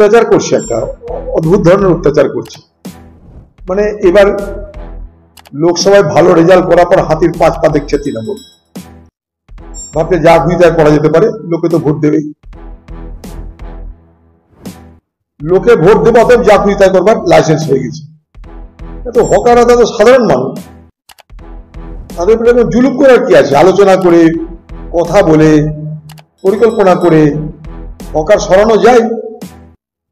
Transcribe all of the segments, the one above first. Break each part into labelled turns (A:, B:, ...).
A: অত্যাচার করছে, একটা অদ্ভুত ধরনের অত্যাচার করছে। মানে এবার লোকসভায় ভালো রেজাল্ট করার পর হাতির পাঁচ পা দেখছে তৃণমূল, ভাবছে যা খুশি তাই করা যেতে পারে, লোকে তো ভোট দেবেই, লোকে ভোট দেবে, অতএব যা খুশি তাই করবার লাইসেন্স হয়ে গেছে। তো হকাররা তো সাধারণ মানুষ, তাদের উপরে জুলুম করার কি আছে? আলোচনা করে, কথা বলে, পরিকল্পনা করে হকার সরানো যায়,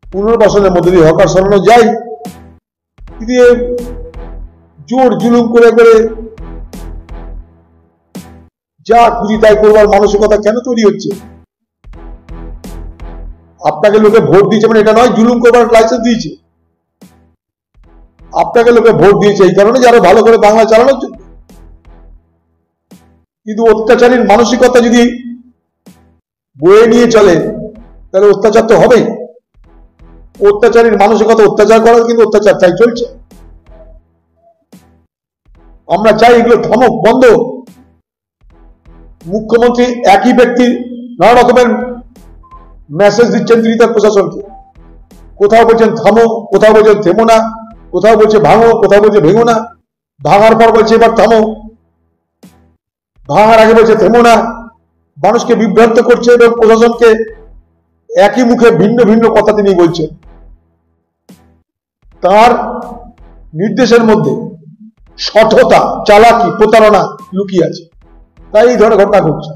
A: পুনর্বাসনের মধ্যে দিয়ে হকার সরানো যায়, দিয়ে জোর জুলুম করে করে যা খুশি তাই করবার মানসিকতা কেন তৈরি হচ্ছে? আপনাকে লোকে ভোট দিয়েছে মানে এটা নয় জুলুম করবার লাইসেন্স দিয়েছে। আপনাকে লোকে ভোট দিয়েছে এই কারণে যে আরো ভালো করে বাংলা চালানোর জন্য। কিন্তু অত্যাচারীর মানসিকতা যদি বয়ে নিয়ে চলে তাহলে অত্যাচার তো হবেই। অত্যাচারীর মানসিকতা অত্যাচার করা, কিন্তু অত্যাচার তাই চলছে। আমরা চাই এগুলো থামক, বন্ধ। মুখ্যমন্ত্রী একই ব্যক্তি নানা রকমের মেসেজ দিচ্ছেন তিনি তার প্রশাসনকে, কোথাও বলছেন থামো, কোথাও বলছেন থেমো না, কোথাও বলছে ভাঙো, কোথাও বলছে ভেঙো না, ভাঙার পর বলছে এবার থামো, ভাঙার আগে বলছে থেমো না। মানুষকে বিভ্রান্ত করছে এবং প্রশাসনকে একই মুখে ভিন্ন ভিন্ন কথা তিনি বলছেন। তার নির্দেশের মধ্যে সঠতা, চালাকি, প্রতারণা লুকিয়ে আছে, তাই এই ধরনের ঘটনা ঘটছে।